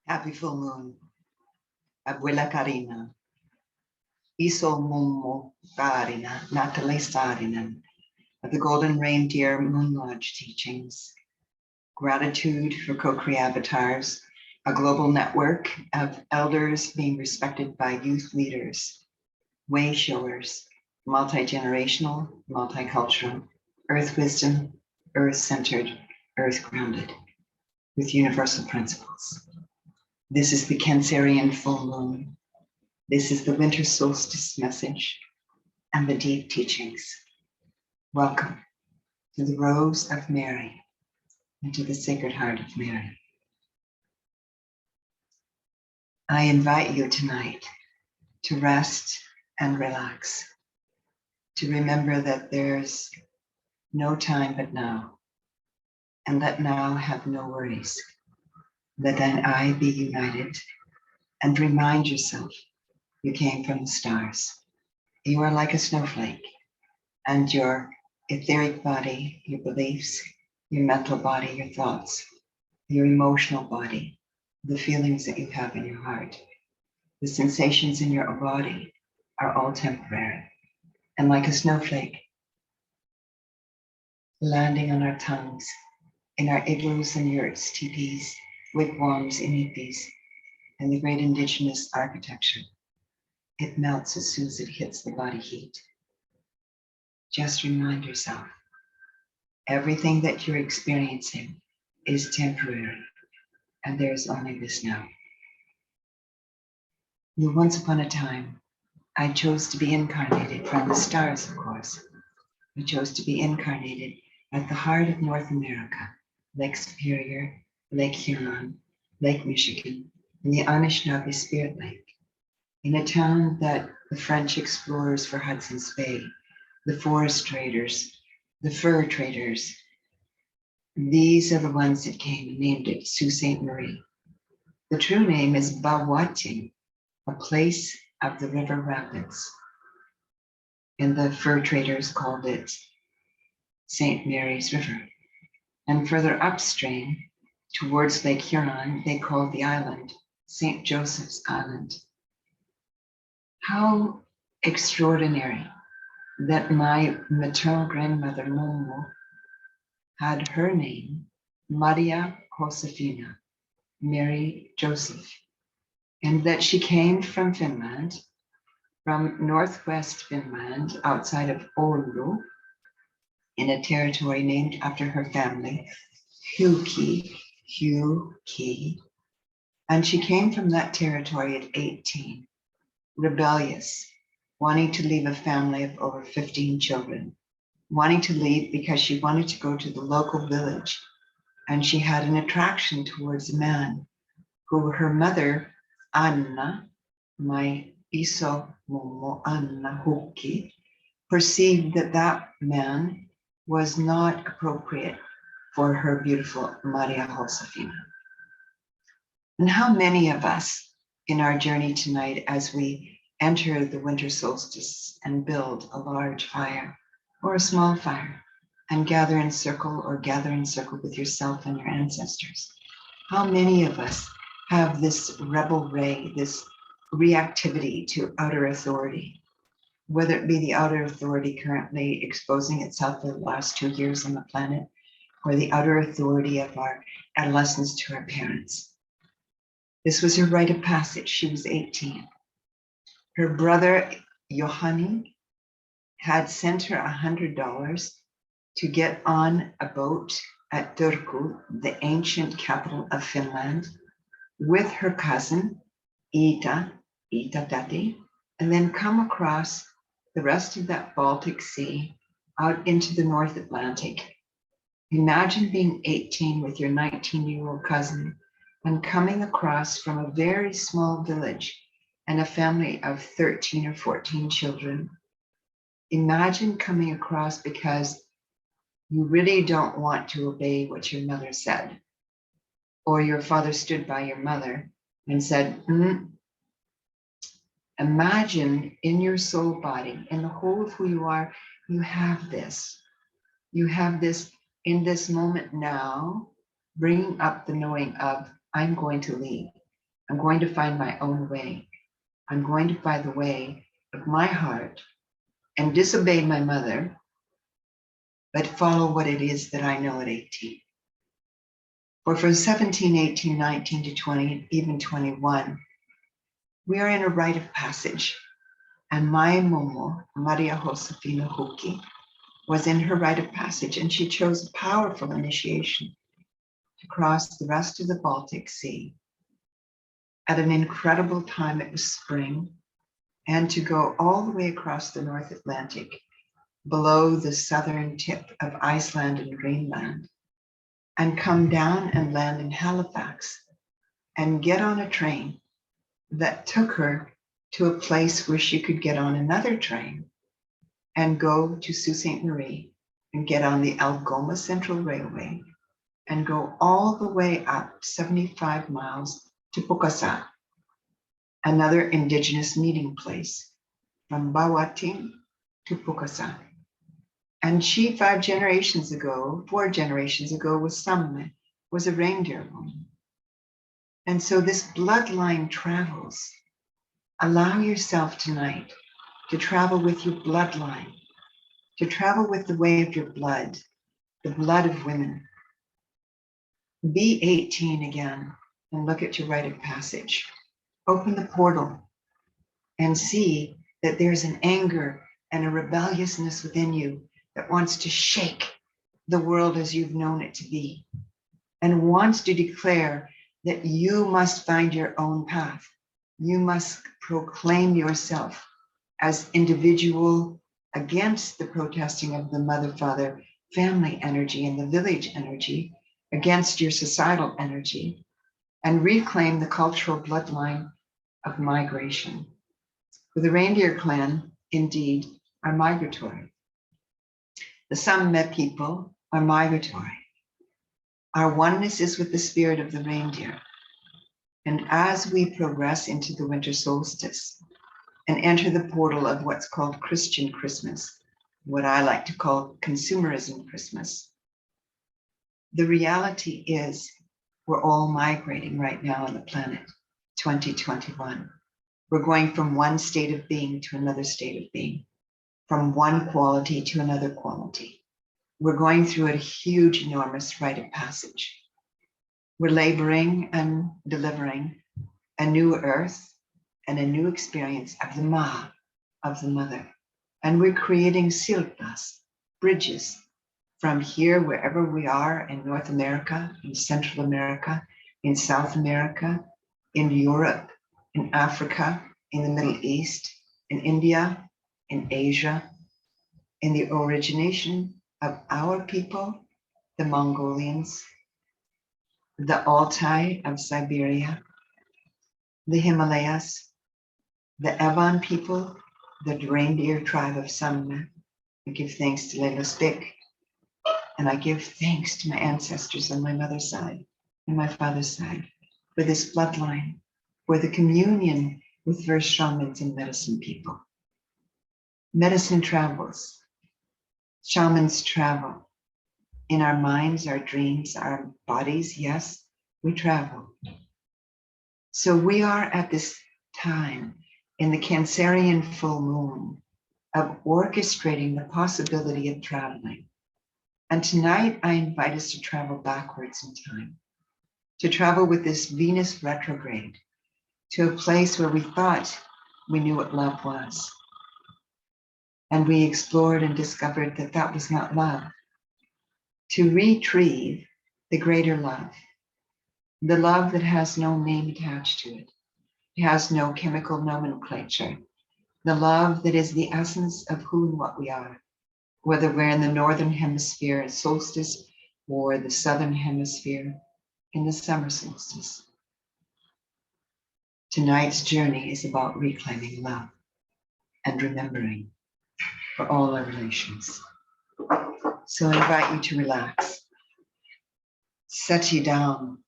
Happy full moon. Abuela Kaariina. Iso Mummo Kaariina. Natalie Saarinen of the Golden Reindeer Moon Lodge teachings. Gratitude for CoCreavatars, a global network of elders being respected by youth leaders, way showers, multi-generational, multicultural, earth wisdom, earth-centered, earth-grounded, with universal principles. This is the Cancerian full moon. This is the winter solstice message and the deep teachings. Welcome to the Rose of Mary and to the Sacred Heart of Mary. I invite you tonight to rest and relax, to remember that there's no time but now, and let now have no worries. Let thine eye be united, and remind yourself you came from the stars. You are like a snowflake, and your etheric body, your beliefs, your mental body, your thoughts, your emotional body, the feelings that you have in your heart, the sensations in your body are all temporary. And like a snowflake, landing on our tongues, in our igloos and yurts, teepees, wigwams, inipis, and the great indigenous architecture, it melts as soon as it hits the body heat. Just remind yourself, everything that you're experiencing is temporary, and there's only this now. Once upon a time, I chose to be incarnated from the stars, of course. I chose to be incarnated at the heart of North America, Lake Superior, Lake Huron, Lake Michigan, and the Anishinaabe Spirit Lake, in a town that the French explorers for Hudson's Bay, the forest traders, the fur traders, these are the ones that came and named it Sault Ste. Marie. The true name is Bawating, a place of the river rapids. And the fur traders called it St. Mary's River. And further upstream, towards Lake Huron, they called the island St. Joseph's Island. How extraordinary that my maternal grandmother, Momo, had her name, Maria Josefina, Mary Joseph, and that she came from Finland, from northwest Finland, outside of Oulu, in a territory named after her family, Huki, and she came from that territory at 18, rebellious, wanting to leave a family of over 15 children, wanting to leave because she wanted to go to the local village, and she had an attraction towards a man who her mother, Anna, my iso momo Anna Huki, perceived that that man was not appropriate for her beautiful Maria Josefina. And how many of us in our journey tonight, as we enter the winter solstice and build a large fire or a small fire and gather in circle with yourself and your ancestors, how many of us have this rebel ray, this reactivity to outer authority, whether it be the outer authority currently exposing itself for the last 2 years on the planet, or the outer authority of our adolescence to our parents. This was her rite of passage. She was 18. Her brother, Johanni, had sent her $100 to get on a boat at Turku, the ancient capital of Finland, with her cousin, Ita Tati, and then come across the rest of that Baltic Sea out into the North Atlantic. Imagine being 18 with your 19-year-old cousin and coming across from a very small village and a family of 13 or 14 children. Imagine coming across because you really don't want to obey what your mother said, or your father stood by your mother and said, Imagine in your soul body, in the whole of who you are, you have this. You have this in this moment now, bringing up the knowing of, I'm going to leave. I'm going to find my own way. I'm going to find the way of my heart and disobey my mother, but follow what it is that I know at 18. For from 17, 18, 19 to 20, even 21, we are in a rite of passage. And my Momo, Maria Josefina Huki, was in her rite of passage, and she chose a powerful initiation to cross the rest of the Baltic Sea. At an incredible time, it was spring, and to go all the way across the North Atlantic, below the southern tip of Iceland and Greenland, and come down and land in Halifax and get on a train that took her to a place where she could get on another train and go to Sault Ste. Marie and get on the Algoma Central Railway and go all the way up 75 miles to Pukasa, another Indigenous meeting place, from Bawating to Pukasa. And she, 4 generations ago, was Samme, was a reindeer woman. And so this bloodline travels. Allow yourself tonight to travel with your bloodline, to travel with the way of your blood, the blood of women. Be 18 again and look at your rite of passage. Open the portal and see that there's an anger and a rebelliousness within you that wants to shake the world as you've known it to be and wants to declare that you must find your own path. You must proclaim yourself as individual against the protesting of the mother, father, family energy and the village energy, against your societal energy, and reclaim the cultural bloodline of migration. For the reindeer clan, indeed, are migratory. The Samme people are migratory. Our oneness is with the spirit of the reindeer. And as we progress into the winter solstice and enter the portal of what's called Christian Christmas, what I like to call consumerism Christmas, the reality is we're all migrating right now on the planet, 2021. We're going from one state of being to another state of being, from one quality to another quality. We're going through a huge, enormous rite of passage. We're laboring and delivering a new earth and a new experience of the Ma, of the mother. And we're creating siltas, bridges, from here, wherever we are in North America, in Central America, in South America, in Europe, in Africa, in the Middle East, in India, in Asia, in the origination of our people, the Mongolians, the Altai of Siberia, the Himalayas, the Avon people, the reindeer tribe of Samme. I give thanks to Lelospik, and I give thanks to my ancestors on my mother's side and my father's side for this bloodline, for the communion with first shamans and medicine people. Medicine travels. Shamans travel. In our minds, our dreams, our bodies, yes, we travel. So we are at this time in the Cancerian full moon of orchestrating the possibility of traveling. And tonight I invite us to travel backwards in time, to travel with this Venus retrograde to a place where we thought we knew what love was. And we explored and discovered that that was not love. To retrieve the greater love, the love that has no name attached to it. It has no chemical nomenclature. The love that is the essence of who and what we are, whether we're in the Northern Hemisphere at solstice or the Southern Hemisphere in the summer solstice. Tonight's journey is about reclaiming love and remembering for all our relations. So I invite you to relax. Set you down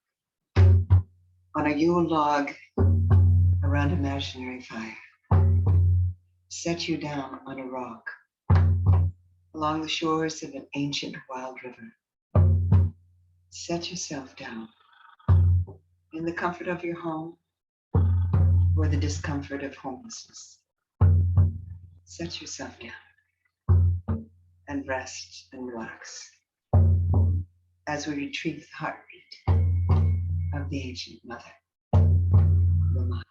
on a Yule log around imaginary fire. Set you down on a rock along the shores of an ancient wild river. Set yourself down in the comfort of your home or the discomfort of homelessness. Set yourself down and rest and relax as we retrieve the heartbeat of the ancient mother, the mind.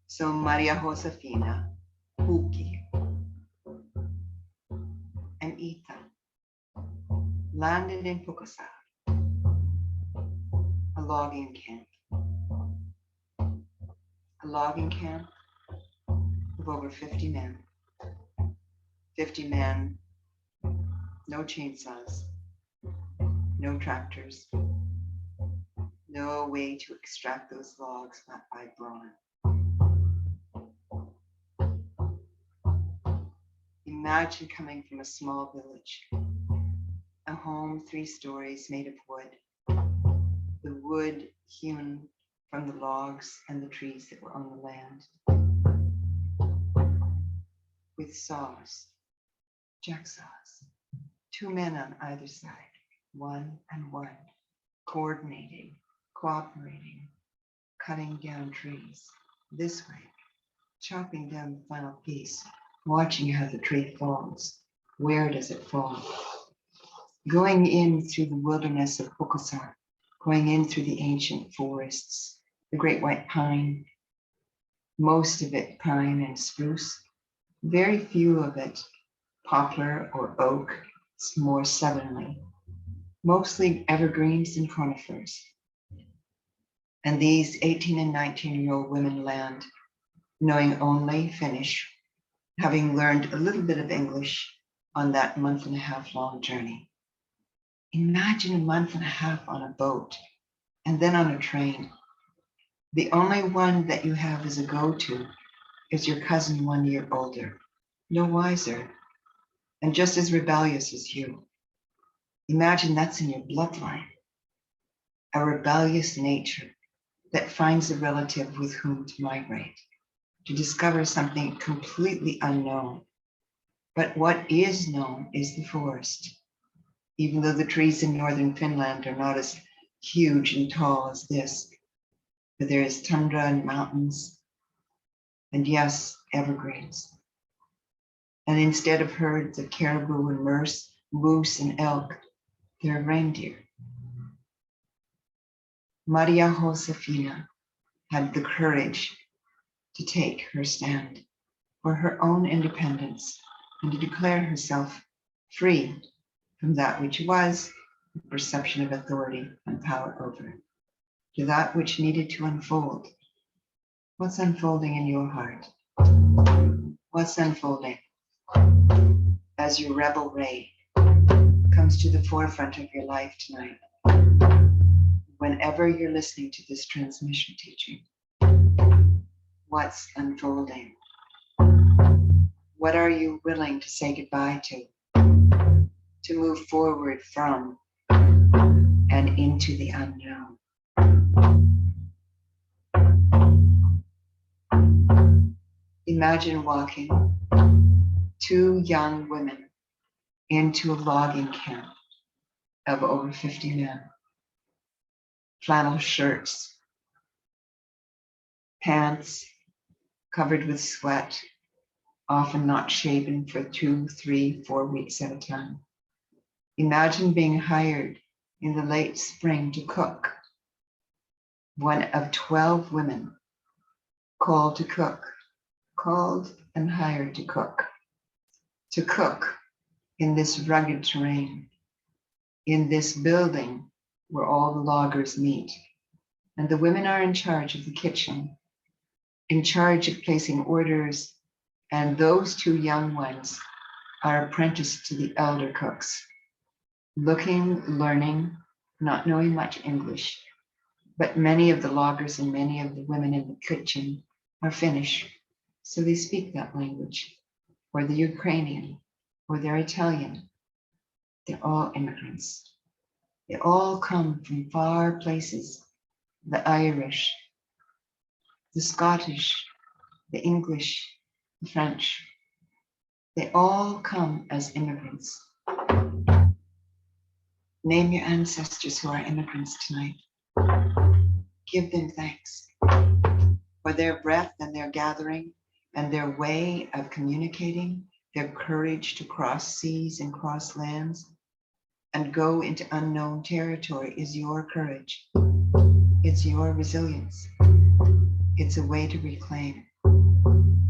So Maria Josefina, Huki, and Ethan landed in Pucasar, a logging camp. A logging camp of over 50 men. 50 men, no chainsaws, no tractors, no way to extract those logs but by brawn. Imagine coming from a small village, a home 3 stories made of wood, the wood hewn from the logs and the trees that were on the land, with saws, jack saws, 2 men on either side, 1 and 1, coordinating, cooperating, cutting down trees this way, chopping down the final piece, watching how the tree falls. Where does it fall? Going in through the wilderness of Pucasar, going in through the ancient forests, the great white pine, most of it pine and spruce, very few of it poplar or oak, more southernly, mostly evergreens and conifers. And these 18 and 19-year-old women land knowing only Finnish, having learned a little bit of English on that 1.5 month long journey. Imagine a 1.5 months on a boat and then on a train. The only one that you have as a go-to is your cousin 1 year older, no wiser, and just as rebellious as you. Imagine that's in your bloodline, a rebellious nature that finds a relative with whom to migrate, to discover something completely unknown. But what is known is the forest. Even though the trees in northern Finland are not as huge and tall as this, but there is tundra and mountains, and yes, evergreens. And instead of herds of caribou and moose and elk, there are reindeer. Maria Josefina had the courage to take her stand for her own independence and to declare herself free from that which was the perception of authority and power over, to that which needed to unfold. What's unfolding in your heart? What's unfolding as your rebel ray comes to the forefront of your life tonight? Whenever you're listening to this transmission teaching, what's unfolding? What are you willing to say goodbye to move forward from and into the unknown? Imagine walking 2 young women into a logging camp of over 50 men, flannel shirts, pants covered with sweat, often not shaven for 2, 3, 4 weeks at a time. Imagine being hired in the late spring to cook. One of 12 women called and hired to cook in this rugged terrain, in this building where all the loggers meet. And the women are in charge of the kitchen, in charge of placing orders, and those 2 young ones are apprenticed to the elder cooks, looking, learning, not knowing much English, But many of the loggers and many of the women in the kitchen are Finnish, so they speak that language, or the Ukrainian, or they're Italian. They're all immigrants. They all come from far places, the Irish, the Scottish, the English, the French. They all come as immigrants. Name your ancestors who are immigrants tonight. Give them thanks for their breath and their gathering and their way of communicating, their courage to cross seas and cross lands and go into unknown territory is your courage. It's your resilience. It's a way to reclaim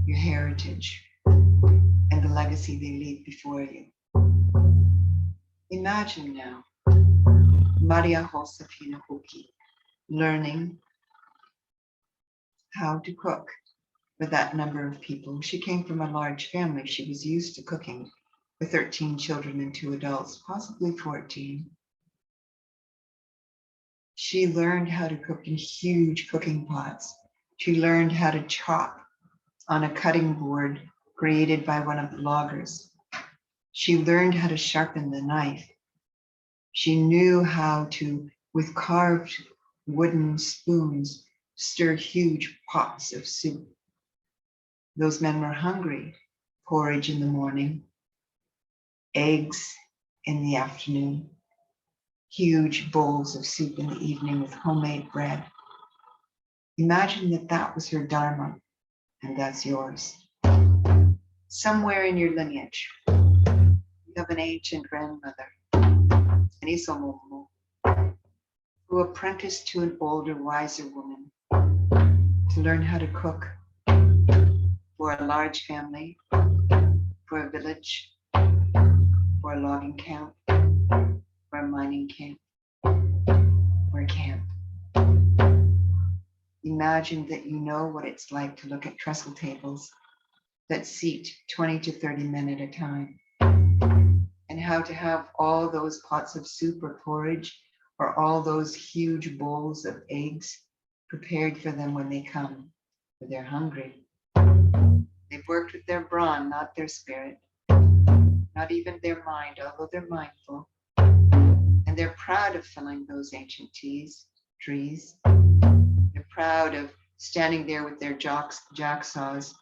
your heritage and the legacy they leave before you. Imagine now Maria Josefina Huki learning how to cook for that number of people. She came from a large family. She was used to cooking for 13 children and 2 adults, possibly 14. She learned how to cook in huge cooking pots. She learned how to chop on a cutting board created by one of the loggers. She learned how to sharpen the knife. She knew how to, with carved wooden spoons, stir huge pots of soup. Those men were hungry. Porridge in the morning, eggs in the afternoon, huge bowls of soup in the evening with homemade bread. Imagine that that was her dharma, and that's yours. Somewhere in your lineage, you have an ancient grandmother, an Isomomo, who apprenticed to an older, wiser woman to learn how to cook for a large family, for a village, for a logging camp, for a mining camp, or a camp. Imagine that you know what it's like to look at trestle tables that seat 20 to 30 men at a time, and how to have all those pots of soup or porridge or all those huge bowls of eggs prepared for them when they come, for they're hungry. They've worked with their brawn, not their spirit, not even their mind, although they're mindful. And they're proud of filling those ancient trees. They're proud of standing there with their jacksaws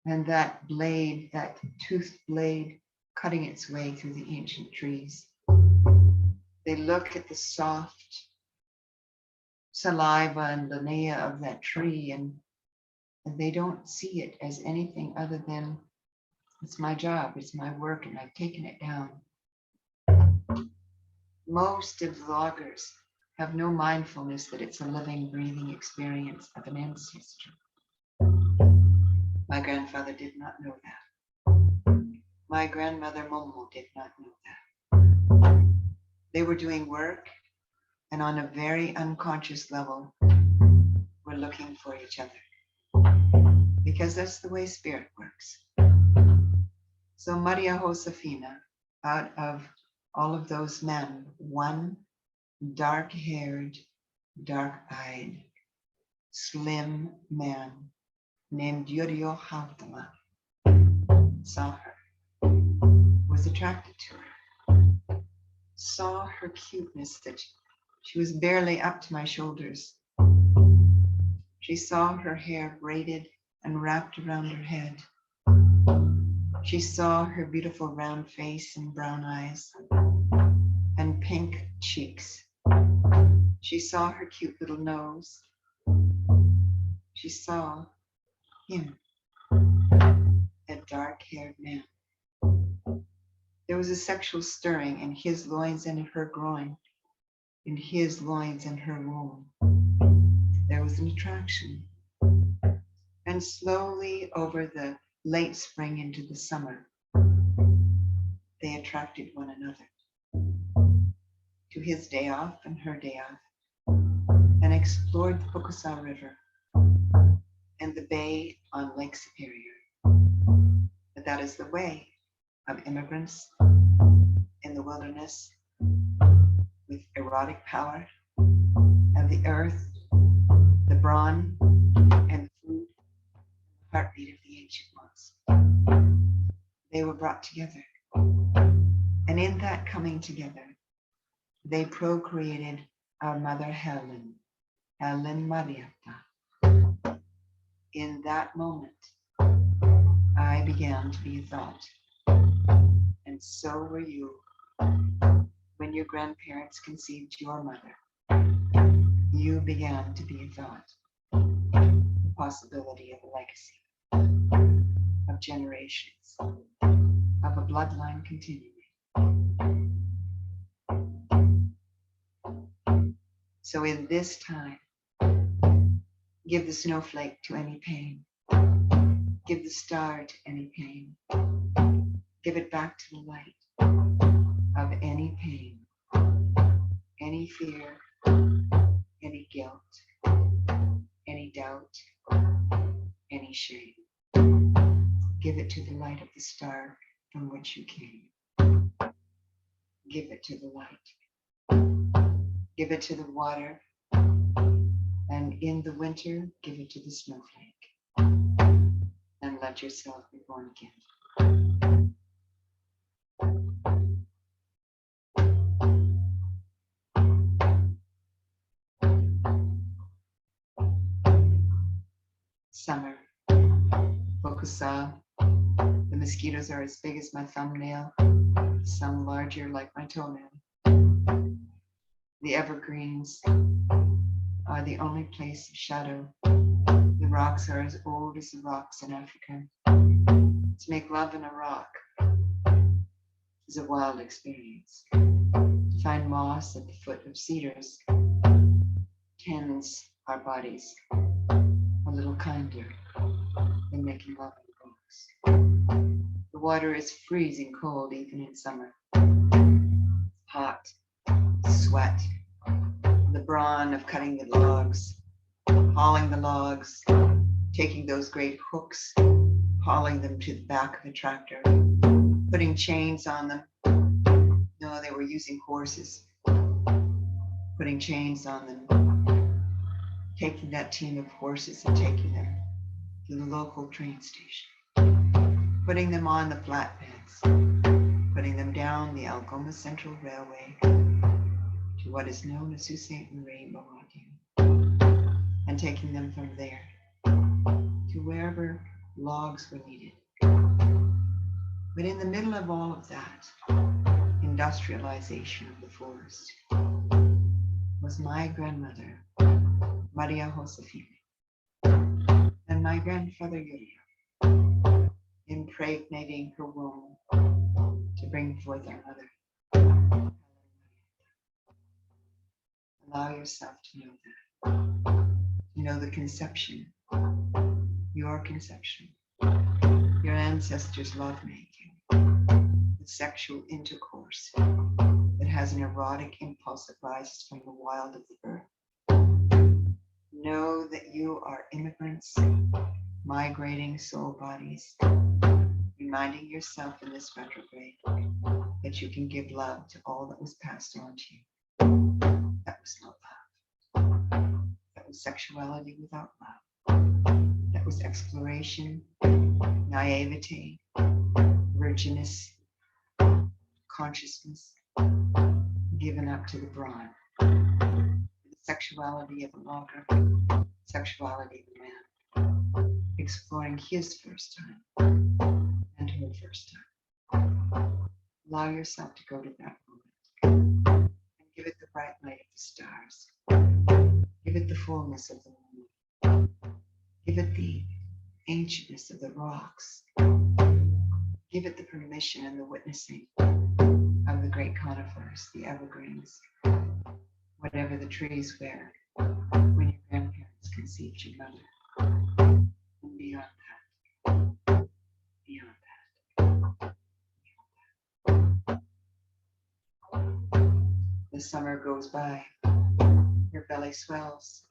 and that blade, that toothed blade, cutting its way through the ancient trees. They look at the soft saliva and linea of that tree, and they don't see it as anything other than, it's my job, it's my work, and I've taken it down. Most of the loggers have no mindfulness that it's a living, breathing experience of an ancestor. My grandfather did not know that. My grandmother Momo did not know that. They were doing work, and on a very unconscious level, we're looking for each other, because that's the way spirit works. So Maria Josefina, out of all of those men, one dark-haired, dark-eyed, slim man named Yurio Hautala saw her, was attracted to her, saw her cuteness that she was barely up to my shoulders. She saw her hair braided and wrapped around her head. She saw her beautiful round face and brown eyes and pink cheeks. She saw her cute little nose. She saw him, a dark-haired man. There was a sexual stirring in his loins and in her groin, in his loins and her womb. There was an attraction. And slowly over the late spring into the summer, they attracted one another. To his day off and her day off, and explored the Pukusa River and the bay on Lake Superior. But that is the way of immigrants in the wilderness with erotic power of the earth, the brawn, and the food, the heartbeat of the ancient ones. They were brought together. And in that coming together, they procreated our mother Helen Marietta. In that moment, I began to be a thought. And so were you when your grandparents conceived your mother. You began to be a thought. The possibility of a legacy, of generations, of a bloodline continuing. So in this time, give the snowflake to any pain. Give the star to any pain. Give it back to the light of any pain, any fear, any guilt, any doubt, any shame. Give it to the light of the star from which you came. Give it to the light. Give it to the water. And in the winter, give it to the snowflake. And let yourself be born again. Summer. Focusa. The mosquitoes are as big as my thumbnail, some larger like my toenail. The evergreens are the only place of shadow. The rocks are as old as the rocks in Africa. To make love in a rock is a wild experience. To find moss at the foot of cedars tends our bodies a little kinder than making love in rocks. The water is freezing cold even in summer. Hot, sweat, the brawn of cutting the logs, hauling the logs, taking those great hooks, hauling them to the back of a tractor, putting chains on them. No, they were using horses, putting chains on them, taking that team of horses and taking them to the local train station, putting them on the flatbeds, putting them down the Algoma Central Railway to what is known as Sault Ste. Marie, Milwaukee, and taking them from there to wherever logs were needed. But in the middle of all of that industrialization of the forest was my grandmother, Maria Josefina, and my grandfather Yuria, impregnating her womb to bring forth our mother. Allow yourself to know that. You know the conception, your conception, your ancestors' lovemaking, the sexual intercourse that has an erotic impulse that rises from the wild of the earth. Know that you are immigrants, migrating soul bodies, reminding yourself in this retrograde that you can give love to all that was passed on to you. That was not love. That was sexuality without love. That was exploration, naivete, virginness, consciousness, given up to the brawn. The sexuality of a logger, sexuality of a man, exploring his first time and her first time. Allow yourself to go to that moment and give it the bright light of the stars. Give it the fullness of the moon. Give it the ancientness of the rocks. Give it the permission and the witnessing of the great conifers, the evergreens, whatever the trees were when your grandparents conceived your mother. And beyond that, beyond that, beyond that. The summer goes by, your belly swells,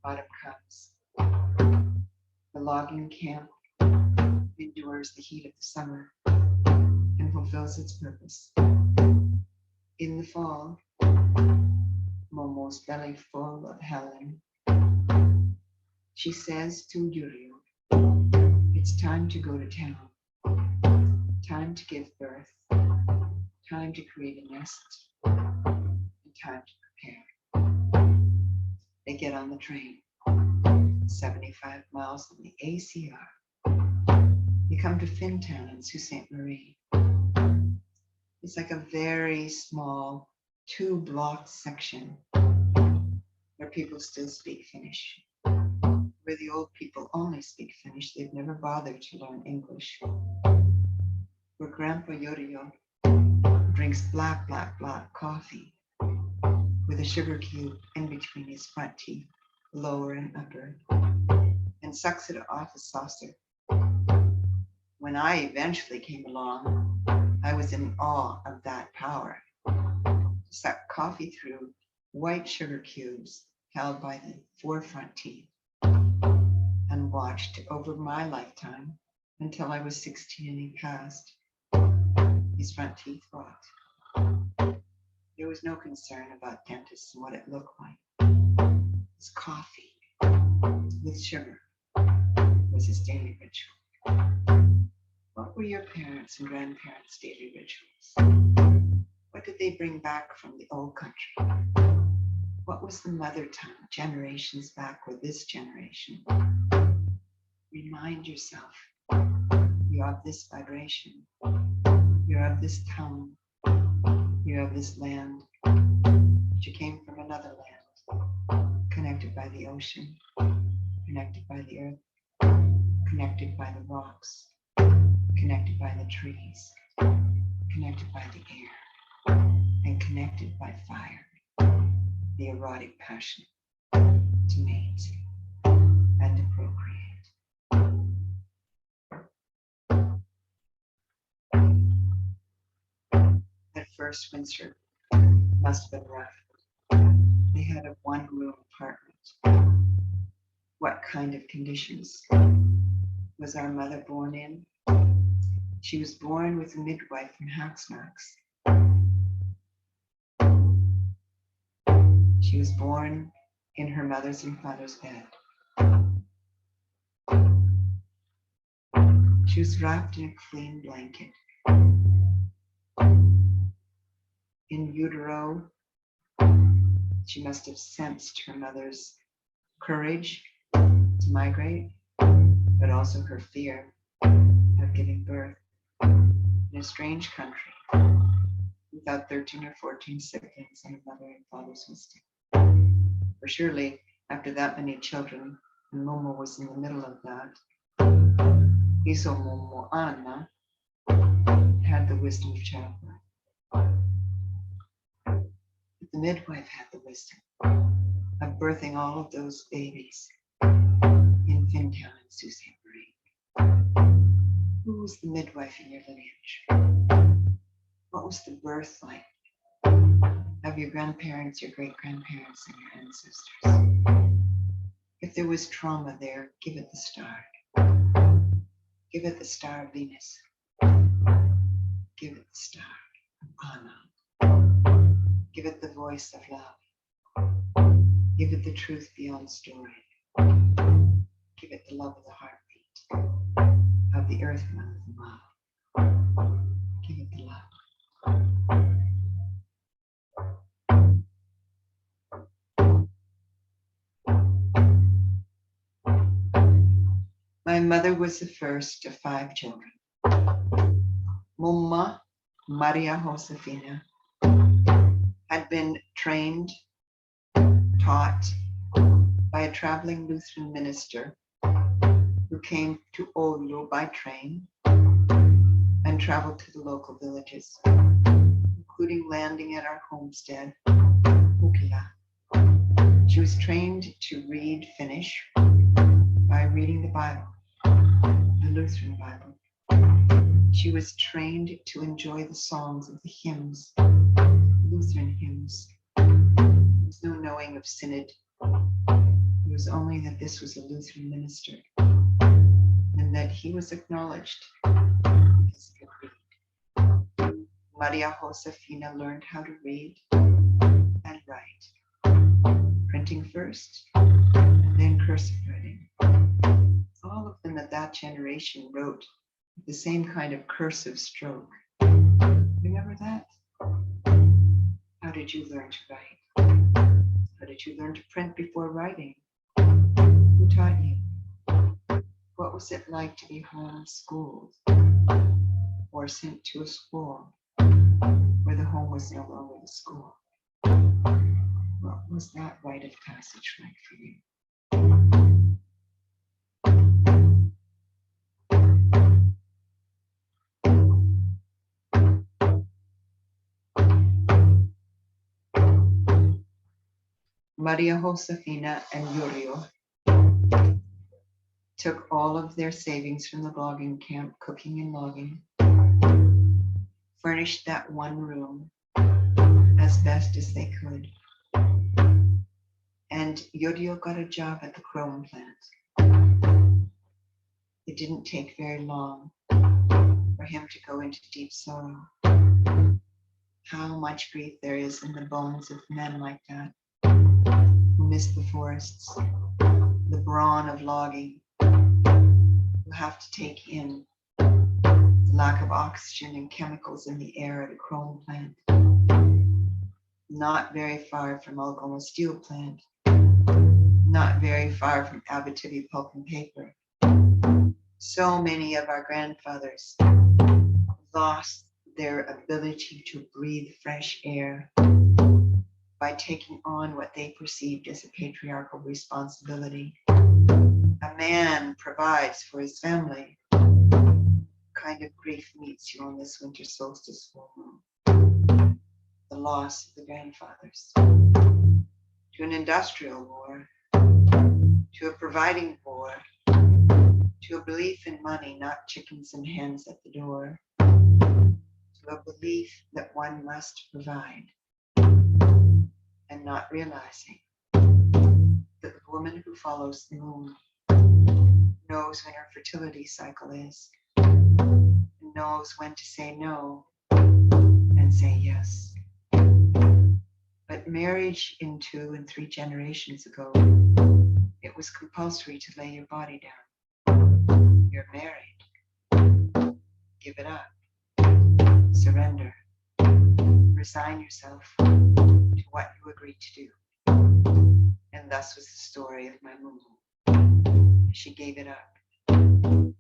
autumn comes. The logging camp endures the heat of the summer and fulfills its purpose. In the fall, Momo's belly full of Helen. She says to Yurio, it's time to go to town, time to give birth, time to create a nest, and time to prepare. They get on the train, 75 miles on the ACR. They come to Fintown in Sault Ste. Marie. It's like a very small 2-block section where people still speak Finnish, where the old people only speak Finnish. They've never bothered to learn English. Where Grandpa Yorio drinks black coffee with a sugar cube in between his front teeth, lower and upper, and sucks it off a saucer. When I eventually came along, I was in awe of that power. To suck coffee through white sugar cubes held by the 4 front teeth, and watched over my lifetime until I was 16 and he passed. His front teeth rot. There was no concern about dentists and what it looked like. His coffee with sugar was his daily ritual. What were your parents and grandparents' daily rituals? What did they bring back from the old country? What was the mother tongue generations back with this generation? Remind yourself, you're of this vibration, you're of this tongue, you're of this land, but you came from another land, connected by the ocean, connected by the earth, connected by the rocks, connected by the trees, connected by the air, and connected by fire, the erotic passion to mate and to procreate. That first winter must have been rough. They had a 1-room apartment. What kind of conditions was our mother born in? She was born with a midwife from Haxmax. She was born in her mother's and father's bed. She was wrapped in a clean blanket. In utero, she must have sensed her mother's courage to migrate, but also her fear of giving birth in a strange country without 13 or 14 siblings and a mother and father's wisdom. For surely, after that many children, and Momo was in the middle of that, Iso Momo Anna had the wisdom of childbirth. But the midwife had the wisdom of birthing all of those babies in Fintown and Sault Ste. Marie. Who was the midwife in your lineage? What was the birth like of your grandparents, your great-grandparents, and your ancestors? If there was trauma there, give it the star. Give it the star of Venus. Give it the star of Anna. Give it the voice of love. Give it the truth beyond story. Give it the love of the heartbeat of the earth mother of love. Give it the love. My mother was the first of 5 children. Mumma Maria Josefina had been trained, taught by a traveling Lutheran minister who came to Oulu by train and traveled to the local villages, including landing at our homestead, Ukila. She was trained to read Finnish by reading the Bible, the Lutheran Bible. She was trained to enjoy the songs of the hymns, Lutheran hymns. There was no knowing of synod. It was only that this was a Lutheran minister and that he was acknowledged because he could read. Maria Josefina learned how to read write. Printing first, and then cursive writing. All of them at that generation wrote the same kind of cursive stroke. Remember that? How did you learn to write? How did you learn to print before writing? Who taught you? What was it like to be homeschooled or sent to a school where the home was no longer the school? What was that rite of passage like for you? Maria Josefina and Yurio took all of their savings from the logging camp, cooking and logging, furnished that one room as best as they could. And Yurio got a job at the chrome plant. It didn't take very long for him to go into deep sorrow. How much grief there is in the bones of men like that, who miss the forests, the brawn of logging, who have to take in the lack of oxygen and chemicals in the air at a chrome plant, not very far from Algoma steel plant, not very far from Abitibi pulp and paper. So many of our grandfathers lost their ability to breathe fresh air by taking on what they perceived as a patriarchal responsibility. A man provides for his family. Kind of grief meets you on this winter solstice full moon. The loss of the grandfathers. To an industrial war, to a providing war, to a belief in money, not chickens and hens at the door, to a belief that one must provide, and not realizing that the woman who follows the moon knows when her fertility cycle is, and knows when to say no and say yes. But marriage in 2 and 3 generations ago, it was compulsory to lay your body down. You're married. Give it up. Surrender. Resign yourself to what you agreed to do. And thus was the story of my mumu. She gave it up.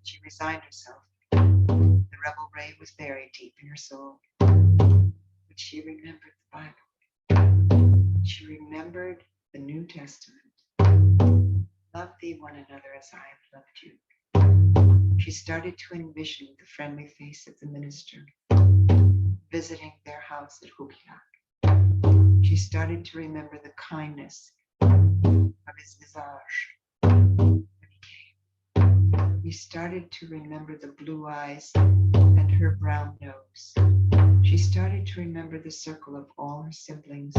She resigned herself. The rebel ray was buried deep in her soul. But she remembered the Bible. She remembered the New Testament. Love thee one another as I have loved you. She started to envision the friendly face of the minister visiting their house at Hukila. She started to remember the kindness of his visage when he came. She started to remember the blue eyes and her brown nose. She started to remember the circle of all her siblings,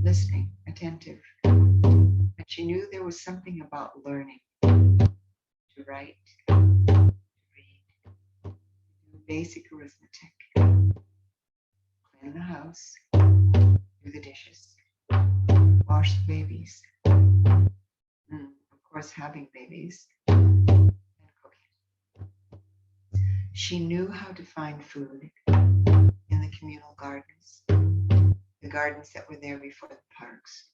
listening, attentive. And she knew there was something about learning to write, to read, to do basic arithmetic, clean the house, do the dishes, wash the babies, of course having babies, and cooking. She knew how to find food in the communal gardens, the gardens that were there before the parks.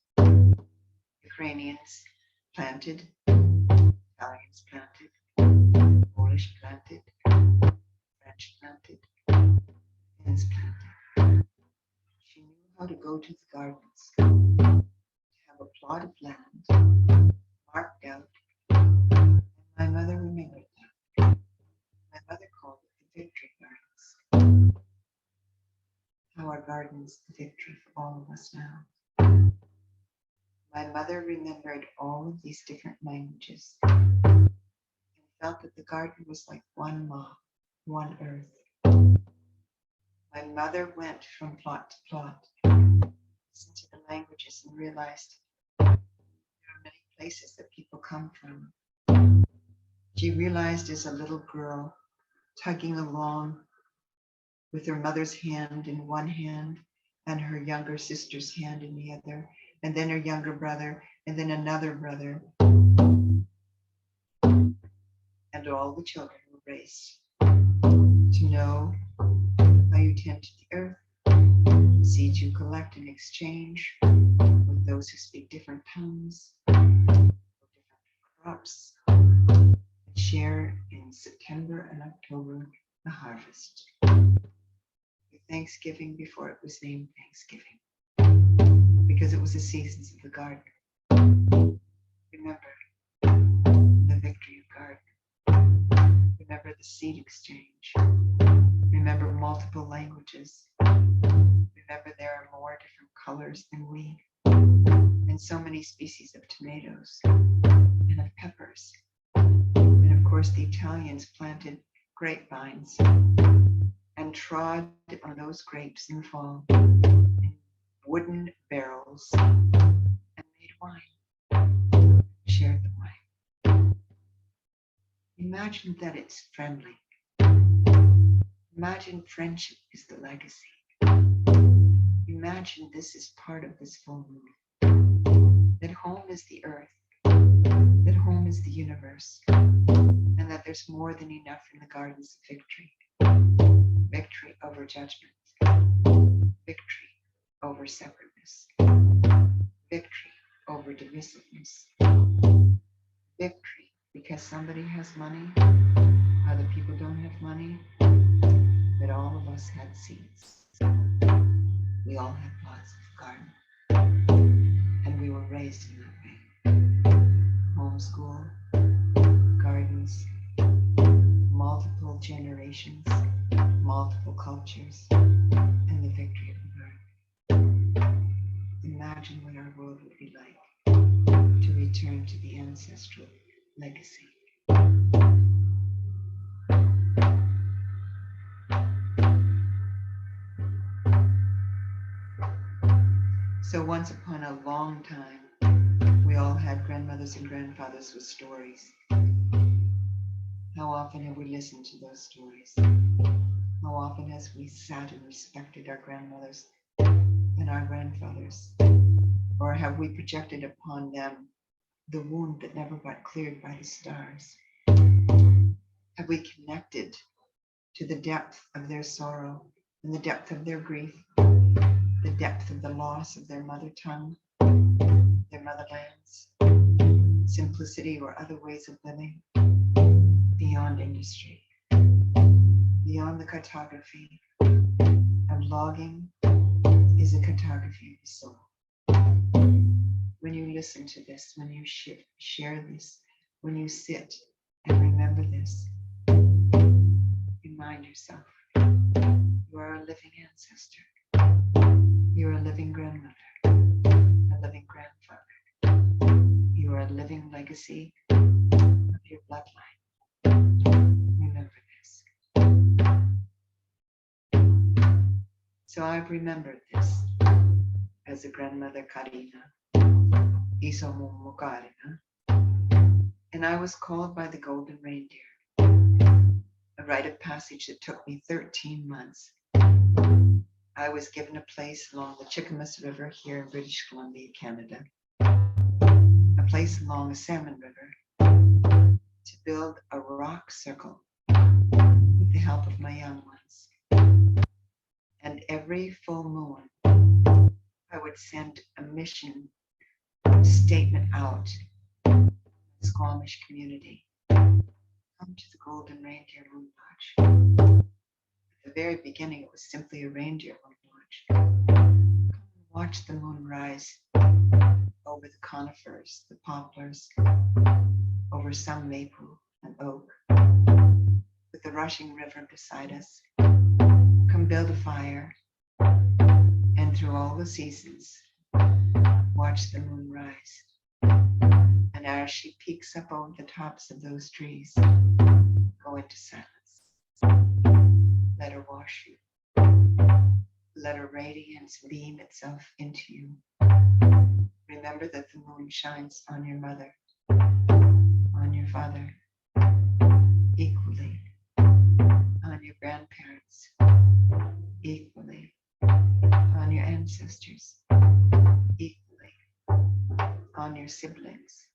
Ukrainians planted, Italians planted, Polish planted, French planted, Finns planted. She knew how to go to the gardens, to have a plot of land marked out, and my mother remembered that. My mother called it the victory gardens. How are gardens the victory for all of us now? My mother remembered all of these different languages and felt that the garden was like one Ma, one earth. My mother went from plot to plot, listened to the languages and realized there are many places that people come from. She realized as a little girl, tugging along with her mother's hand in one hand and her younger sister's hand in the other, and then her younger brother, and then another brother. And all the children were raised to know how you tend to the earth, seeds you collect and exchange with those who speak different tongues, different crops, and share in September and October the harvest. Thanksgiving before it was named Thanksgiving, because it was the seasons of the garden. Remember the victory of garden. Remember the seed exchange. Remember multiple languages. Remember there are more different colors than we, and so many species of tomatoes and of peppers. And of course, the Italians planted grapevines and trod on those grapes in the fall in wooden barrels and made wine, shared the wine. Imagine that it's friendly. Imagine friendship is the legacy. Imagine this is part of this full moon. That home is the earth, that home is the universe, and that there's more than enough in the gardens of victory. Victory over judgment, victory over separateness, victory over divisiveness, victory because somebody has money, other people don't have money, but all of us had seeds. We all had plots of garden, and we were raised in that way. Homeschool, gardens, multiple generations, multiple cultures, and the victory of the garden. Imagine what our world would be like to return to the ancestral legacy. So once upon a long time, we all had grandmothers and grandfathers with stories. How often have we listened to those stories? How often has we sat and respected our grandmothers and our grandfathers? Or have we projected upon them the wound that never got cleared by the stars? Have we connected to the depth of their sorrow and the depth of their grief, the depth of the loss of their mother tongue, their motherlands, simplicity or other ways of living, beyond industry, beyond the cartography of logging is a cartography of the soul. When you listen to this, when you share this, when you sit and remember this, remind yourself, you are a living ancestor. You are a living grandmother, a living grandfather. You are a living legacy of your bloodline. Remember this. So I've remembered this as a grandmother Kaariina, Isomumu Kaariina, and I was called by the golden reindeer, a rite of passage that took me 13 months. I was given a place along the Chickamus River here in British Columbia, Canada, a place along a salmon river, to build a rock circle with the help of my young ones. And every full moon, I would send a mission statement out to the Squamish community. Come to the Golden Reindeer Moon Lodge. At the very beginning, it was simply a reindeer moon lodge. Come and watch the moon rise over the conifers, the poplars, over some maple and oak, with the rushing river beside us. Come build a fire, and through all the seasons, watch the moon rise. And as she peeks up over the tops of those trees, go into silence. Let her wash you. Let her radiance beam itself into you. Remember that the moon shines on your mother, on your father, equally, on your grandparents, equally, on your ancestors. ancestors, equally on your siblings,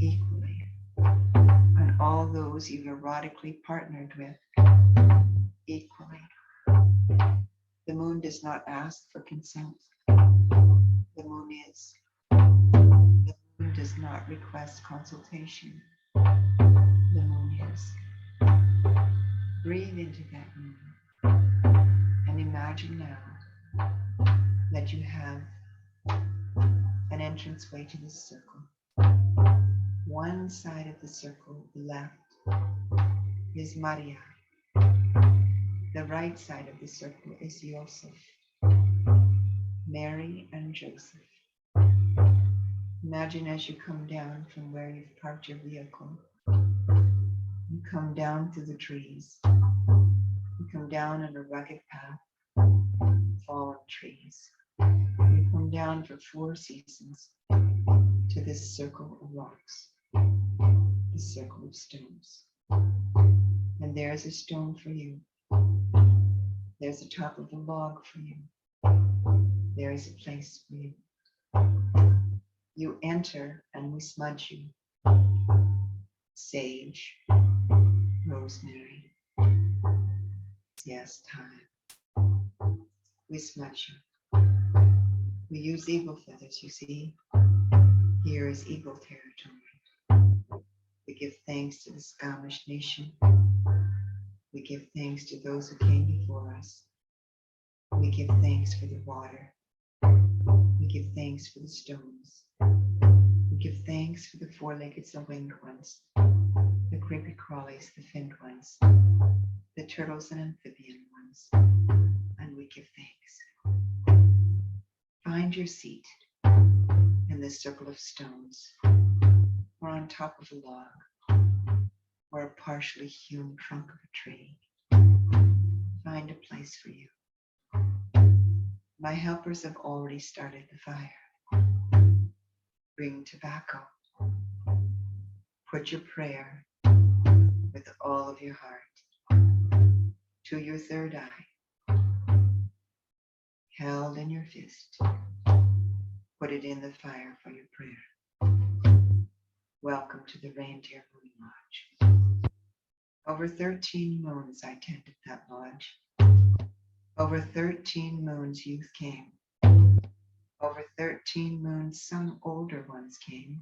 equally on all those you've erotically partnered with, equally. The moon does not ask for consent. The moon is. The moon does not request consultation. The moon is. Breathe into that moon and imagine now that you have an entranceway to this circle. One side of the circle, the left, is Maria. The right side of the circle is Joseph, Mary, and Joseph. Imagine as you come down from where you've parked your vehicle, you come down through the trees, you come down on a rugged path, fallen trees. You come down for 4 seasons to this circle of rocks, this circle of stones. And there's a stone for you. There's the top of a log for you. There is a place for you. You enter and we smudge you. Sage, rosemary, yes, thyme. We smudge you. We use eagle feathers, you see. Here is eagle territory. We give thanks to the Squamish nation. We give thanks to those who came before us. We give thanks for the water. We give thanks for the stones. We give thanks for the 4-legged and winged ones, the creepy crawlies, the finned ones, the turtles and amphibian ones, and we give thanks. Find your seat in this circle of stones, or on top of a log, or a partially hewn trunk of a tree. Find a place for you. My helpers have already started the fire. Bring tobacco. Put your prayer with all of your heart to your third eye, held in your fist. Put it in the fire for your prayer. Welcome to the Reindeer Moon Lodge. Over 13 moons I tended that lodge. Over 13 moons youth came. Over 13 moons some older ones came.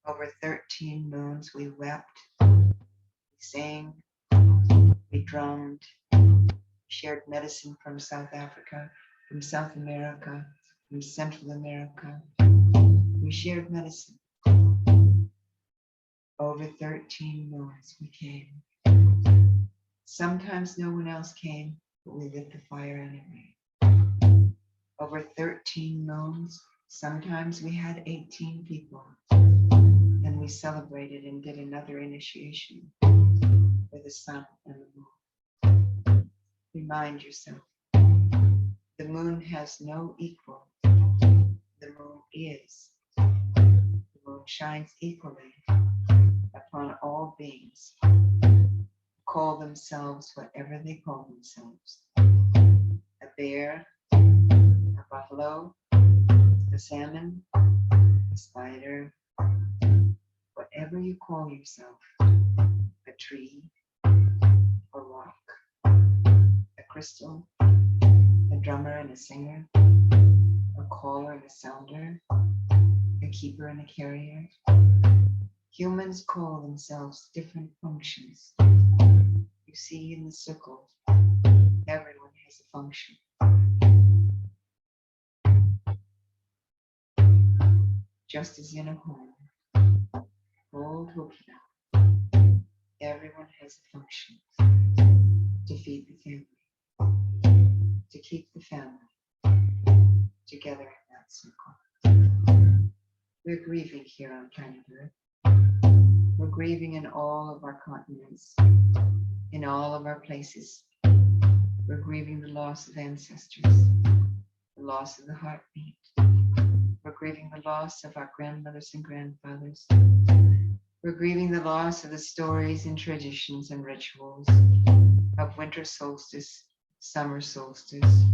Over 13 moons we wept, we sang, we drummed, shared medicine from South Africa, from South America, from Central America. We shared medicine. Over 13 moons we came. Sometimes no one else came, but we lit the fire anyway. Over 13 moons, sometimes we had 18 people. And we celebrated and did another initiation for the sun and the moon. Remind yourself, the moon has no equal. The moon is. The moon shines equally upon all beings. Call themselves whatever they call themselves. A bear, a buffalo, a salmon, a spider, whatever you call yourself, a tree, a rock, a crystal, a drummer and a singer, a caller and a sounder, a keeper and a carrier. Humans call themselves different functions. You see in the circle, everyone has a function. Just as in a home, old Hokina, everyone has a function. To feed the family, to keep the family together in that circle. We're grieving here on planet Earth. We're grieving in all of our continents, in all of our places. We're grieving the loss of ancestors, the loss of the heartbeat. We're grieving the loss of our grandmothers and grandfathers. We're grieving the loss of the stories and traditions and rituals of winter solstice, summer solstice,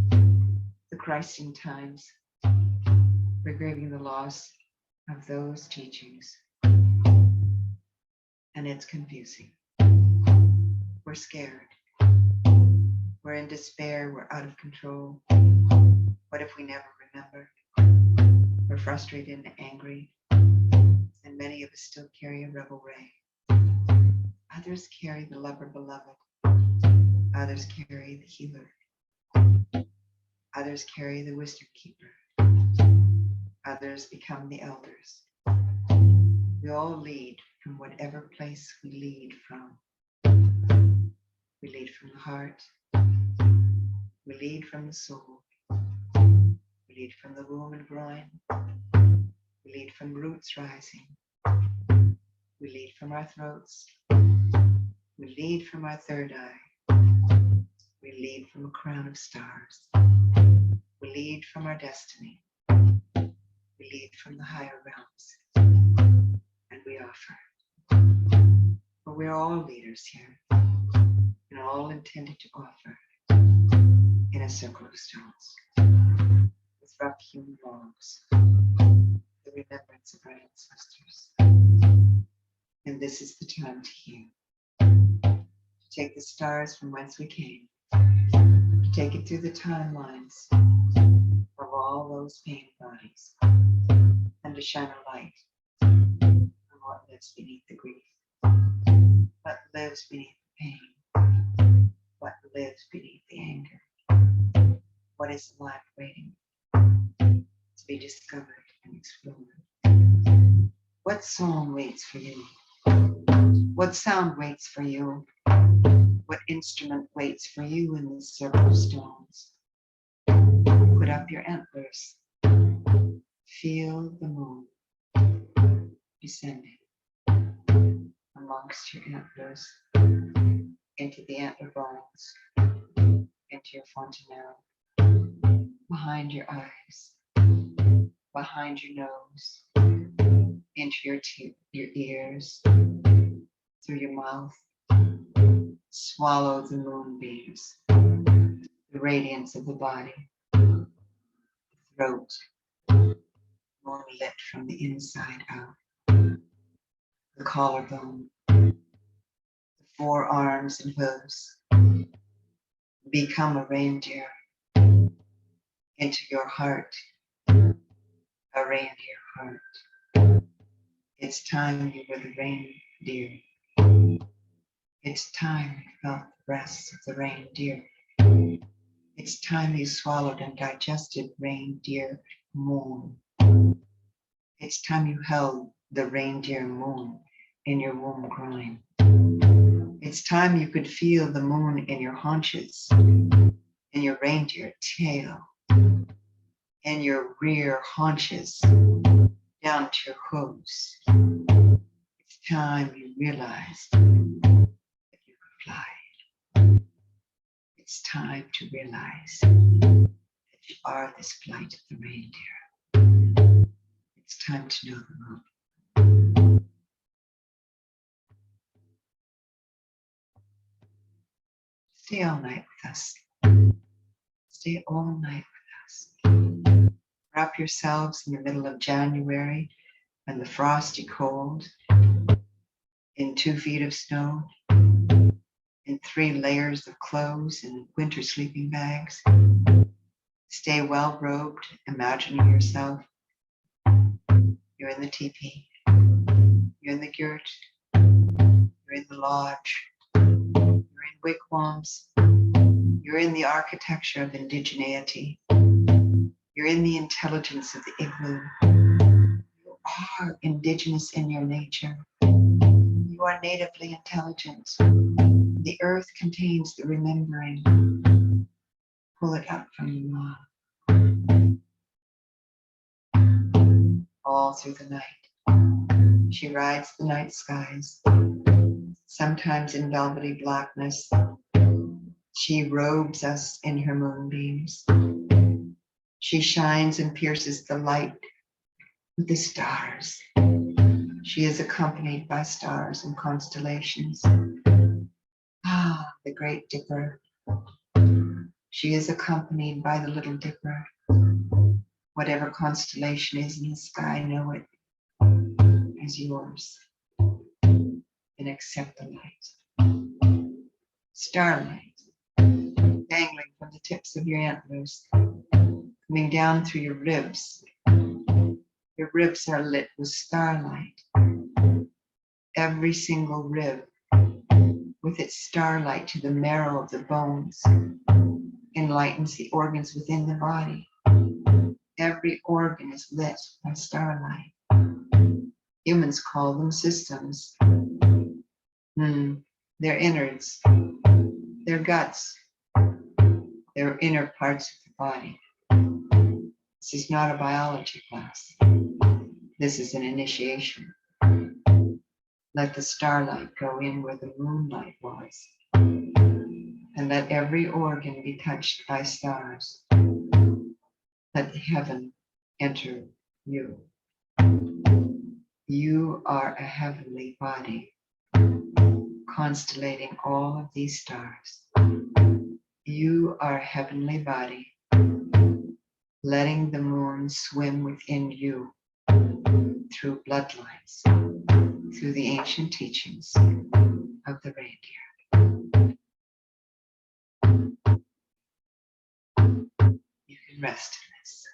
the the Christing times. We're grieving the loss of those teachings. And it's confusing. We're scared. We're in despair. We're out of control. What if we never remember? We're frustrated and angry. And many of us still carry a rebel ray. Others carry the lover beloved. Others carry the healer. Others carry the wisdom keeper. Others become the elders. We all lead from whatever place we lead from. We lead from the heart. We lead from the soul. We lead from the womb and groin. We lead from roots rising. We lead from our throats. We lead from our third eye. We lead from a crown of stars. We lead from our destiny. We lead from the higher realms. And we offer. For we're all leaders here, and all intended to offer in a circle of stones, with rough human logs, the remembrance of our ancestors. And this is the time to heal, to take the stars from whence we came, to take it through the timelines of all those pain bodies, and to shine a light on what lives beneath the grief, what lives beneath the pain, what lives beneath the anger, what is alive waiting to be discovered and explored. What song waits for you? What sound waits for you? What instrument waits for you in this circle of stones? Put up your antlers. Feel the moon descending amongst your antlers, into the antler bones, into your fontanelle, behind your eyes, behind your nose, into your ears, through your mouth. Swallow the moonbeams, the radiance of the body, the throat, moonlit from the inside out, the collarbone, the forearms and hooves. Become a reindeer into your heart, a reindeer heart. It's time you were the reindeer. It's time you felt the breasts of the reindeer. It's time you swallowed and digested reindeer moon. It's time you held the reindeer moon in your womb groin. It's time you could feel the moon in your haunches, in your reindeer tail, in your rear haunches, down to your hooves. It's time you realized that you could fly. It's time to realize that you are this flight of the reindeer. It's time to know the moon. Stay all night with us. Stay all night with us. Wrap yourselves in the middle of January and the frosty cold, in 2 feet of snow, in 3 layers of clothes and winter sleeping bags. Stay well robed, imagining yourself. You're in the teepee. You're in the yurt. You're in the lodge. You're in wigwams. You're in the architecture of indigeneity. You're in the intelligence of the igloo. You are indigenous in your nature. You are natively intelligent. The earth contains the remembering. Pull it up from your mom. All through the night, she rides the night skies, sometimes in velvety blackness. She robes us in her moonbeams. She shines and pierces the light with the stars. She is accompanied by stars and constellations. Ah, the Great Dipper. She is accompanied by the Little Dipper. Whatever constellation is in the sky, know it as yours and accept the light. Starlight, dangling from the tips of your antlers, coming down through your ribs. Your ribs are lit with starlight. Every single rib, with its starlight to the marrow of the bones, enlightens the organs within the body. Every organ is lit by starlight. Humans call them systems. Their innards, their guts, their inner parts of the body. This is not a biology class. This is an initiation. Let the starlight go in where the moonlight was, and let every organ be touched by stars. Let heaven enter you. You are a heavenly body, constellating all of these stars. You are a heavenly body, letting the moon swim within you through bloodlines, through the ancient teachings of the reindeer. You can rest in this.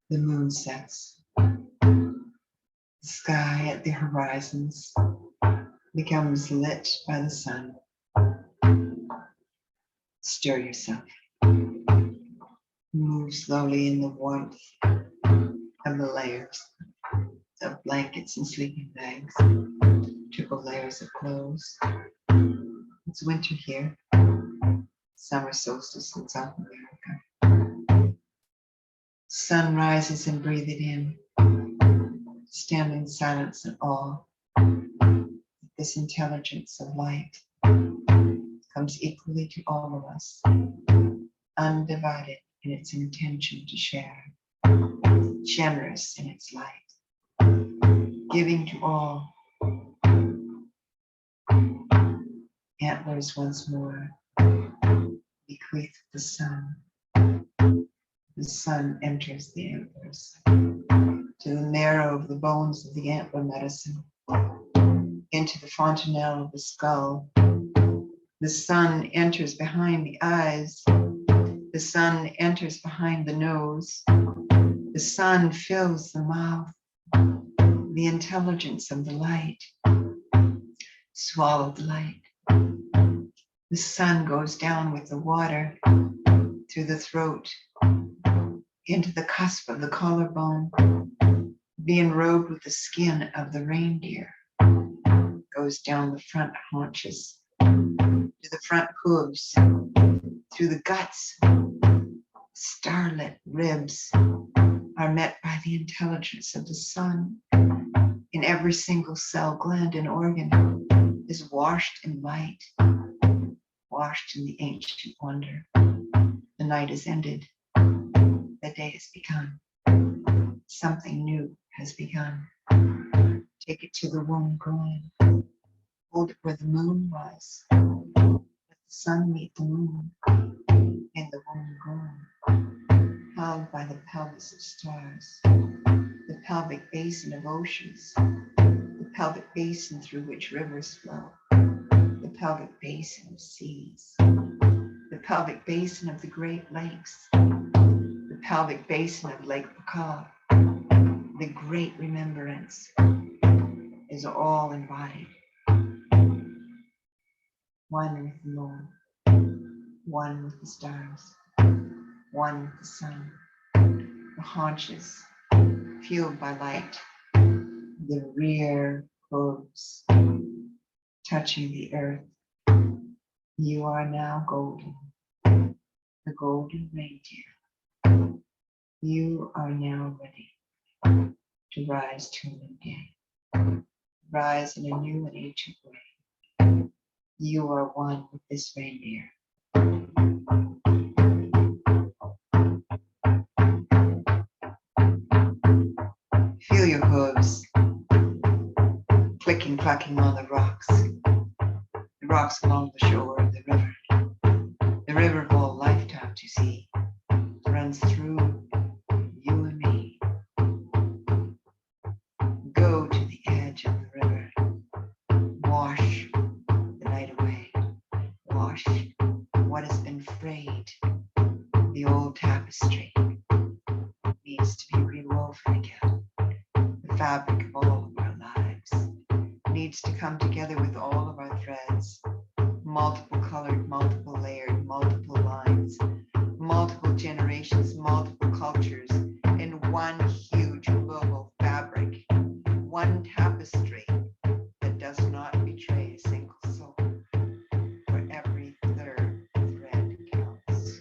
The moon sets. The sky at the horizons becomes lit by the sun. Stir yourself. Move slowly in the warmth of the layers of blankets and sleeping bags, triple layers of clothes. It's winter here. Summer solstice in South America. Sun rises and breathe it in. Stand in silence and awe. This intelligence of light comes equally to all of us, undivided in its intention to share, generous in its light, giving to all. Antlers once more, bequeath the sun. The sun enters the antlers, to the marrow of the bones of the antler medicine, into the fontanelle of the skull. The sun enters behind the eyes. The sun enters behind the nose. The sun fills the mouth. The intelligence of the light. Swallow the light. The sun goes down with the water through the throat, into the cusp of the collarbone, being robed with the skin of the reindeer, goes down the front haunches, to the front hooves, through the guts. Starlit ribs are met by the intelligence of the sun. In every single cell, gland, and organ is washed in light, washed in the ancient wonder. The night is ended. The day has begun. Something new has begun. Take it to the womb groin. Hold it where the moon was. Let the sun meet the moon in the womb groin. Held by the pelvis of stars, the pelvic basin of oceans, the pelvic basin through which rivers flow, the pelvic basin of seas, the pelvic basin of the Great Lakes, the pelvic basin of Lake Baikal, the great remembrance, is all embodied. One with the moon, one with the stars, one with the sun, the haunches fueled by light, the rear hooves touching the earth. You are now golden, the golden reindeer. You are now ready to rise to a new day, rise in a new and ancient way. You are one with this reindeer. Feel your hooves clicking, clacking on the rocks along the shore of the river of all lifetimes you see, runs through you and me. Go to the edge of the river, wash the night away, wash what has been frayed. The old tapestry needs to be rewoven again. The fabric of all of our lives needs to come together with all of our threads, multiple colored, multiple layered, multiple lines, multiple generations, multiple cultures, in one huge global fabric, one tapestry that does not betray a single soul, where every third thread counts.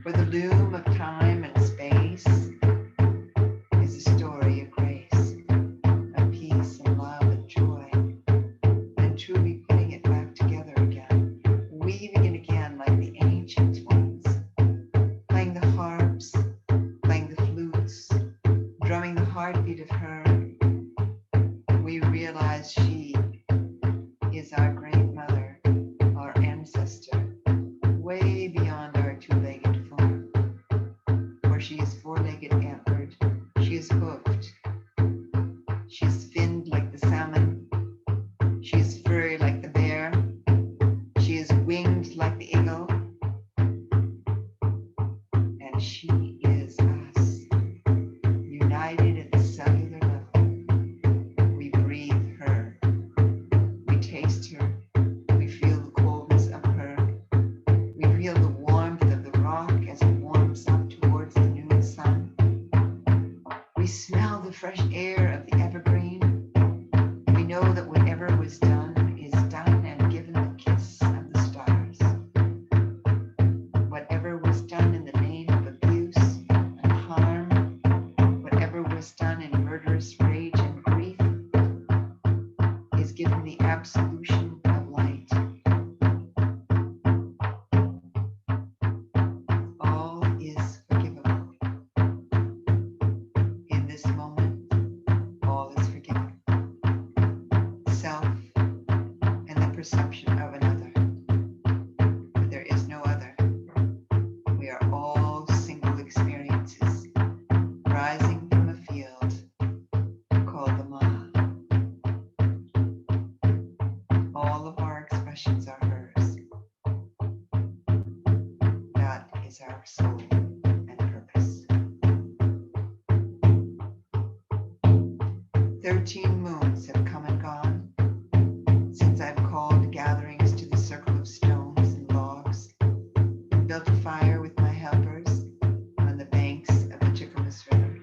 For the loom of time and space is a story of grace, of peace and love and joy, and truly putting it back together again, weaving it again like the ancient ones, playing the harps, playing the flutes, drumming the heartbeat of her. We realize she is our great mother, our ancestor, way beyond our two-legged form. For she is four-legged antlered, she is hoofed, she is finned like the salmon, she is furry like the bear, she is winged like the eagle, and she is us, united at the cellular level. We breathe her, we taste her, we feel the coldness of her, we feel the warmth of the rock as it warms up towards the noon sun. We smell the fresh air of the evergreen. We know that whatever was done is done and given the kiss of the stars. Whatever was done in the name of abuse and harm, whatever was done in murderous rage and grief, is given the absolution of light. All is forgivable. In this moment, all is forgiven. Self and the perception of another. But there is no other. We are all single experiences rising from a field called the Ma. All of our expressions are hers. That is our soul and purpose. 13 moons have come and gone since I've called gatherings to the circle of stones and logs, and built a fire with my helpers on the banks of the Chickamus River.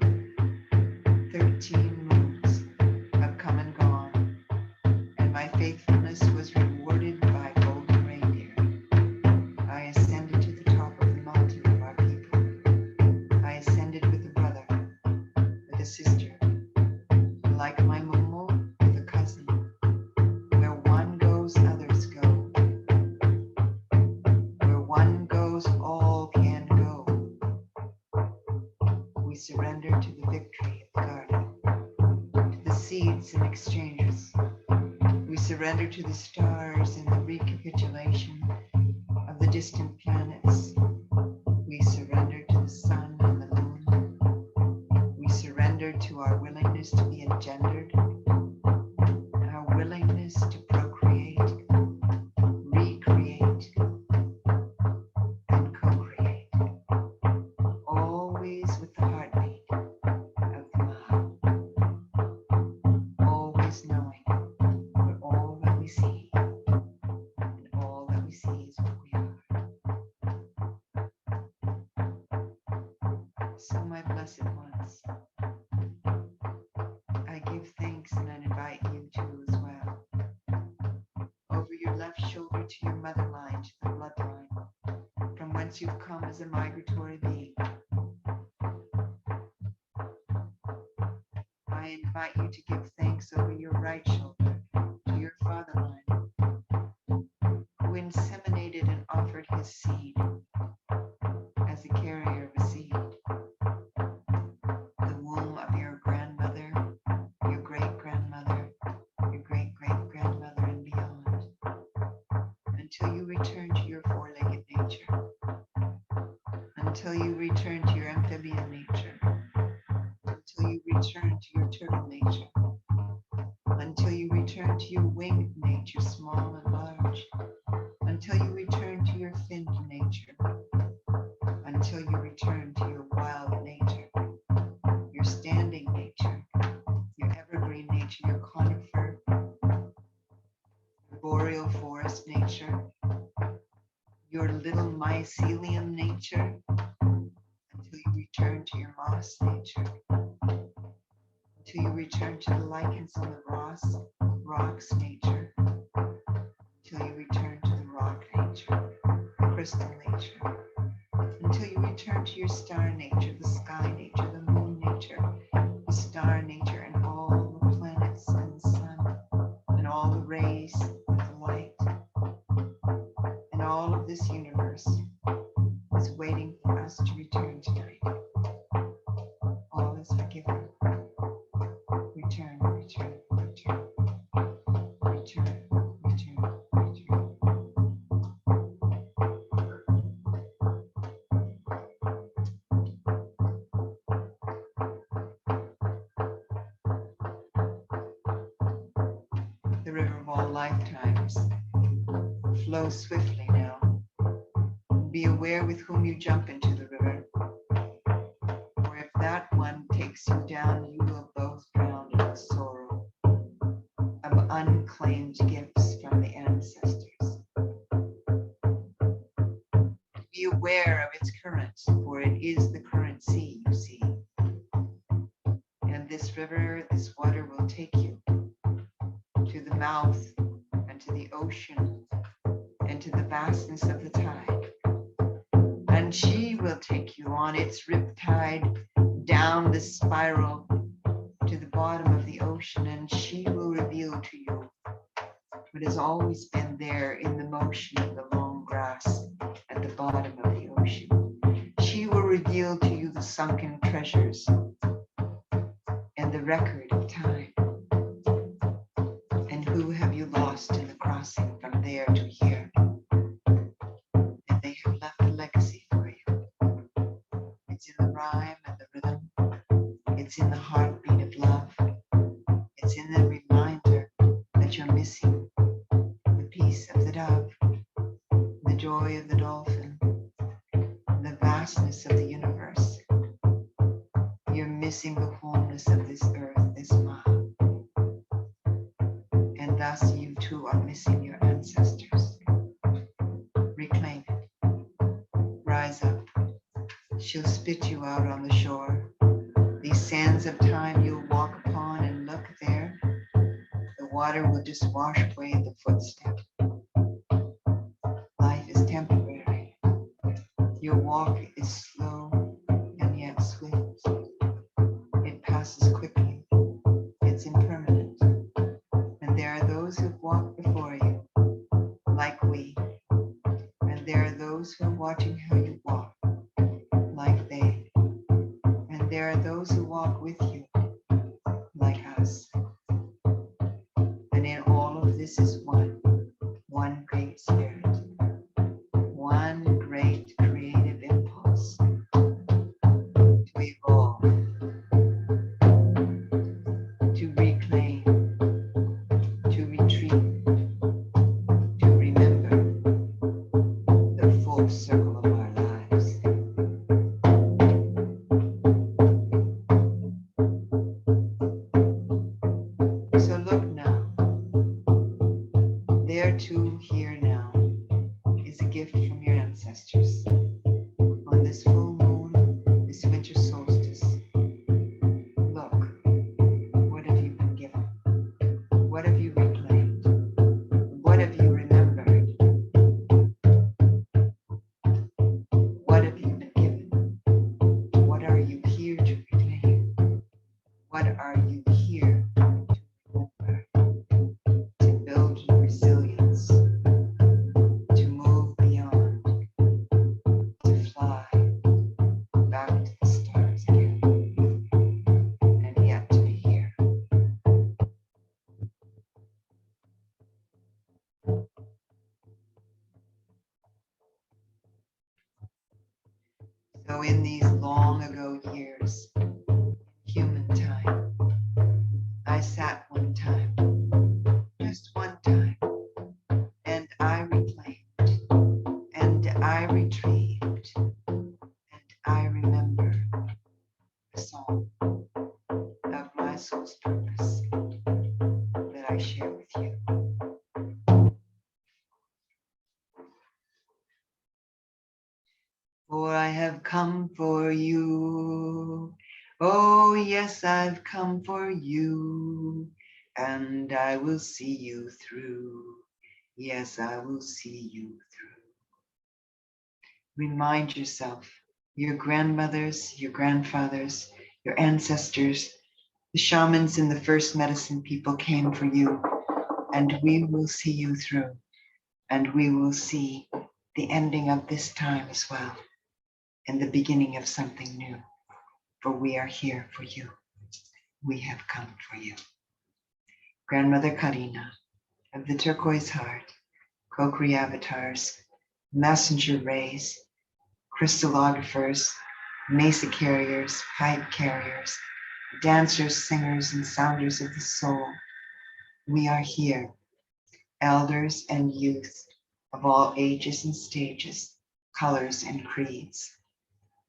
13 moons have come and gone, and my faithfulness was rewarded by golden reindeer. I ascended to the top of the mountain of our people. I ascended with a brother, with a sister, like my mumu, with a cousin. Where one goes, others go. Where one goes, all can go. We surrender to the victory of the garden, to the seeds and exchanges. We surrender to the stars in the recapitulation of the distant planets. We surrender to the sun and the moon. We surrender to our willingness to be engendered, our willingness to procreate, recreate, and co-create, always with the heartbeat of the Ma, always left shoulder to your mother line, to the bloodline, from whence you've come as a migratory being. I invite you to give thanks over your right shoulder to your fatherline, who inseminated and offered his seed as a carrier of a seed. The womb of your grandmother, your great-grandmother, your great-great-grandmother, and beyond, until you return to your four-legged nature, until you return to your amphibian nature, until you return to your turtle nature, until you return to your winged nature, small and large, until you return to your finned nature, until you return to your wild nature, your standing nature, your evergreen nature, your conifer, your boreal forest nature, your little mycelium nature, until you return to your moss nature, until you return to the lichens on the rocks nature, until you return to the rock nature, the crystal nature, until you return to your star nature, the sky nature, the moon nature, the star nature, and all the planets and the sun, and all the rays of the light, and all of this universe is waiting for us to return tonight. All is forgiven. Return, return, return, return, return, return. The river of all lifetimes flows swiftly now. Be aware with whom you jump into the river, for if that one takes you down, you will both drown in the sorrow of unclaimed gifts from the ancestors. Be aware of its current, for it is the current sea, you see. And this river, this water will take you to the mouth and to the ocean and to the vastness of the tide. And she will take you on its riptide down the spiral to the bottom of the ocean, and she will reveal to you what has always been there in the motion of the long grass at the bottom of the ocean. She will reveal to you the sunken treasures and the record of time. And who have you lost in the crossing from there to here? And they have left a legacy for you. It's in the rhyme and the rhythm. It's in the heartbeat of love. It's in the reminder that you're missing the peace of the dove, the joy of the dolphin, the vastness of the universe. You're missing the wholeness of this earth, this mile. And thus you too are missing your ancestors. Reclaim it. Rise up. She'll spit you out on the shore. These sands of time you'll walk upon, and look there. The water will just wash away the footstep. Life is temporary. Your walk is slow and yet swift. It passes quickly. It's impermanent. And there are those who've walked before you, like we. And there are those who are watching how you walk, like they. And there are those who walk with you, like us. And in all of this is one great spirit, one great creative impulse to evolve, to reclaim, to retreat, to remember the full circle of our lives. So look now, there too, here now, is a gift from your ancestors. On this full moon, this winter solstice, look, what have you been given? What have you reclaimed? What have you remembered? to share with you. For I have come for you. Oh, yes, I've come for you. And I will see you through. Yes, I will see you through. Remind yourself, your grandmothers, your grandfathers, your ancestors, the shamans and the first medicine people came for you. And we will see you through. And we will see the ending of this time as well. And the beginning of something new, for we are here for you. We have come for you. Grandmother Kaariina of the turquoise heart, CoCreavatars, messenger rays, crystallographers, mesa carriers, pipe carriers, dancers, singers, and sounders of the soul. We are here, elders and youth of all ages and stages, colors and creeds.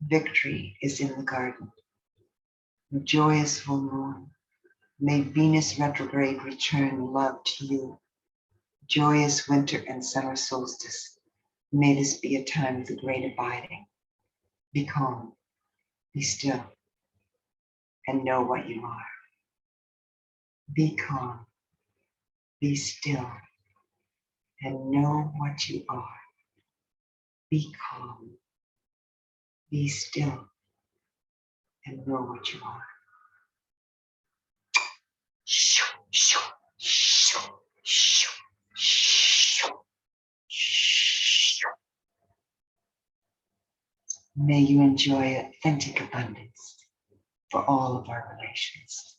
Victory is in the garden. Joyous full moon, may Venus retrograde return love to you. Joyous winter and summer solstice, may this be a time of the great abiding. Be calm, be still, and know what you are. Be calm, be still, and know what you are. Be calm, be still, and know what you are. Shoo, shoo, shoo, shoo, shoo, shoo. May you enjoy authentic abundance for all of our relations.